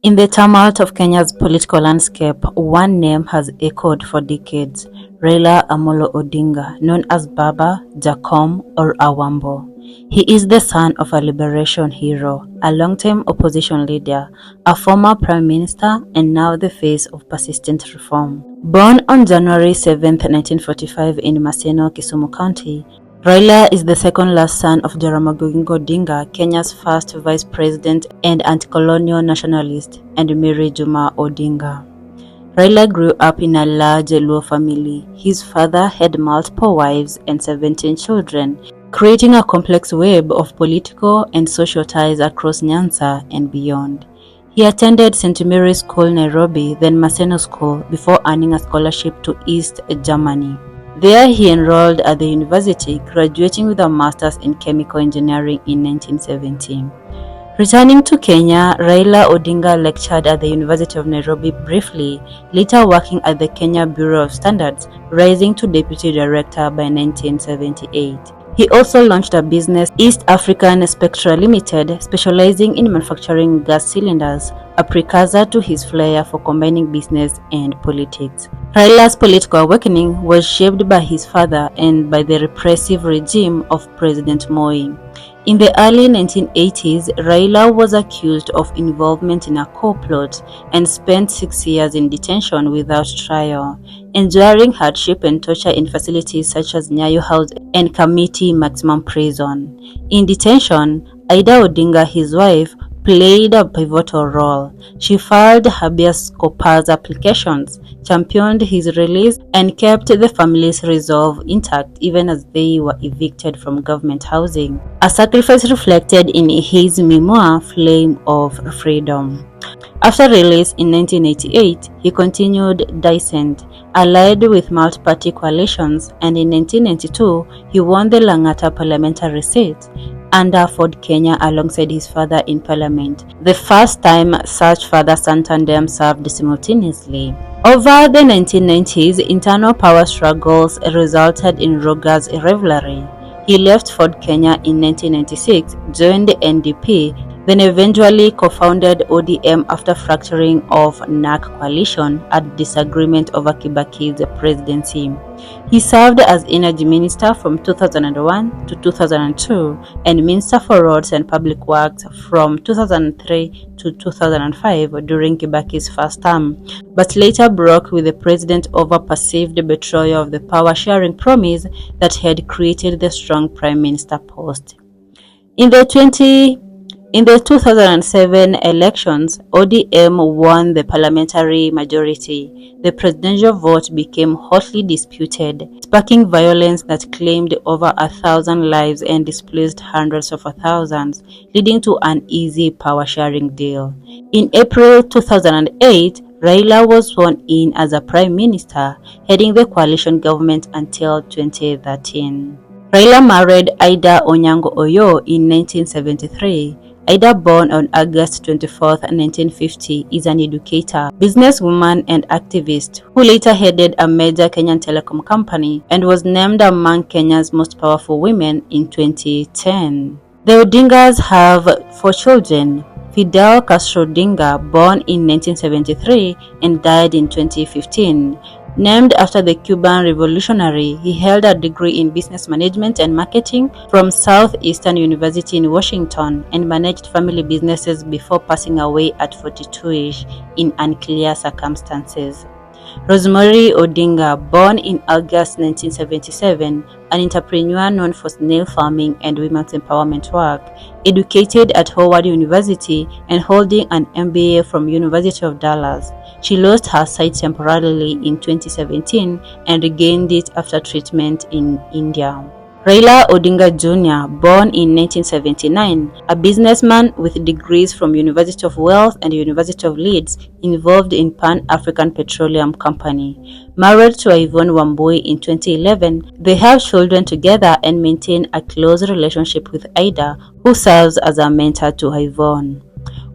In the tumult of Kenya's political landscape, one name has echoed for decades: Raila Amollo Odinga, known as Baba, Jacom, or Awambo. He is the son of a liberation hero, a long-time opposition leader, a former prime minister, and now the face of persistent reform. Born on January 7, 1945 in Maseno, Kisumu County, Raila is the second last son of Jaramogi Odinga, Kenya's first vice president and anti-colonial nationalist, and Mary Juma Odinga. Raila grew up in a large Luo family. His father had multiple wives and 17 children, creating a complex web of political and social ties across Nyanza and beyond. He attended St. Mary's School, Nairobi, then Maseno School, before earning a scholarship to East Germany. There he enrolled at the university, graduating with a master's in chemical engineering in 1970. Returning to Kenya, Raila Odinga lectured at the University of Nairobi briefly, later working at the Kenya Bureau of Standards, rising to deputy director by 1978. He also launched a business, East African Spectra Limited, specializing in manufacturing gas cylinders, a precursor to his flair for combining business and politics. Raila's political awakening was shaped by his father and by the repressive regime of President Moi. In the early 1980s, Raila was accused of involvement in a coup plot and spent 6 years in detention without trial, enduring hardship and torture in facilities such as Nyayo House and Kamiti Maximum Prison. In detention, Ida Odinga, his wife, played a pivotal role. She filed habeas corpus applications, championed his release, and kept the family's resolve intact even as they were evicted from government housing, a sacrifice reflected in his memoir, Flame of Freedom. After release in 1988, he continued dissent, allied with multi-party coalitions, and in 1992, he won the Lang'ata parliamentary seat under Ford Kenya alongside his father in parliament, the first time such father-son tandem served simultaneously. Over the 1990s, internal power struggles resulted in Roger's rivalry. He left Ford Kenya in 1996, joined the NDP, then eventually co-founded ODM after fracturing of NAC coalition at disagreement over Kibaki's presidency. He served as Energy Minister from 2001 to 2002 and Minister for Roads and Public Works from 2003 to 2005 during Kibaki's first term, but later broke with the president over perceived betrayal of the power-sharing promise that had created the strong prime minister post. In the 2007 elections, ODM won the parliamentary majority. The presidential vote became hotly disputed, sparking violence that claimed over 1,000 lives and displaced hundreds of thousands, leading to an easy power-sharing deal. In April 2008, Raila was sworn in as a prime minister, heading the coalition government until 2013. Raila married Ida Onyango Oyo in 1973. Ida, born on August 24, 1950, is an educator, businesswoman, and activist who later headed a major Kenyan telecom company and was named among Kenya's most powerful women in 2010. The Odingas have 4 children. Fidel Castro Odinga, born in 1973 and died in 2015. Named after the Cuban revolutionary, he held a degree in business management and marketing from Southeastern University in Washington and managed family businesses before passing away at 42ish in unclear circumstances. Rosemary Odinga, born in August 1977, an entrepreneur known for snail farming and women's empowerment work, educated at Howard University and holding an MBA from University of Dallas. She lost her sight temporarily in 2017 and regained it after treatment in India. Raila Odinga Jr., born in 1979, a businessman with degrees from University of Wales and University of Leeds, involved in Pan-African Petroleum Company. Married to Yvonne Wambui in 2011, they have children together and maintain a close relationship with Ida, who serves as a mentor to Yvonne.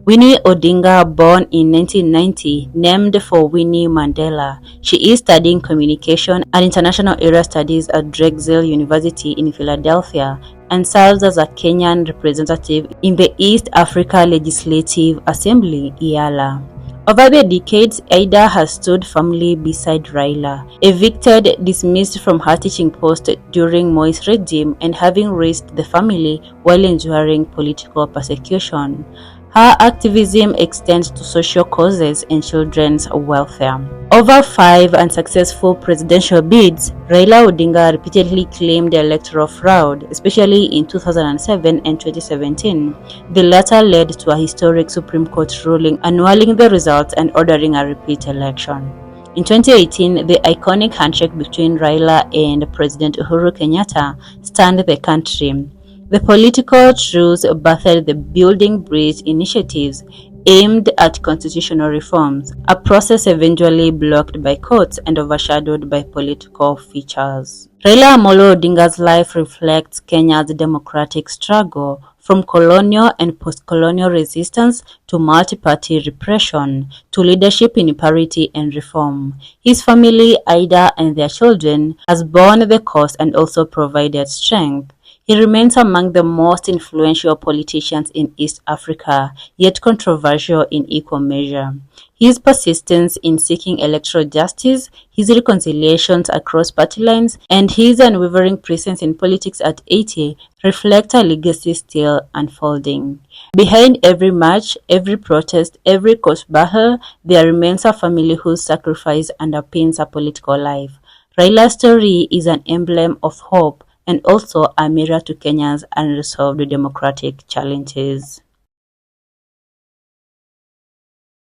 Winnie Odinga, born in 1990, named for Winnie Mandela. She is studying communication and international area studies at Drexel University in Philadelphia and serves as a Kenyan representative in the East Africa Legislative Assembly, EALA. Over the decades, Ida has stood firmly beside Raila, evicted, dismissed from her teaching post during Moi's regime, and having raised the family while enduring political persecution. Her activism extends to social causes and children's welfare. Over 5 unsuccessful presidential bids, Raila Odinga repeatedly claimed electoral fraud, especially in 2007 and 2017. The latter led to a historic Supreme Court ruling annulling the results and ordering a repeat election. In 2018, the iconic handshake between Raila and President Uhuru Kenyatta stunned the country. The political truce birthed the Building Bridge initiatives aimed at constitutional reforms, a process eventually blocked by courts and overshadowed by political features. Raila Amollo Odinga's life reflects Kenya's democratic struggle, from colonial and post-colonial resistance to multi-party repression, to leadership in parity and reform. His family, Ida, and their children has borne the cost and also provided strength. He remains among the most influential politicians in East Africa, yet controversial in equal measure. His persistence in seeking electoral justice, his reconciliations across party lines, and his unwavering presence in politics at 80 reflect a legacy still unfolding. Behind every march, every protest, every court battle, there remains a family whose sacrifice underpins a political life. Raila's story is an emblem of hope, and also a mirror to Kenya's unresolved democratic challenges.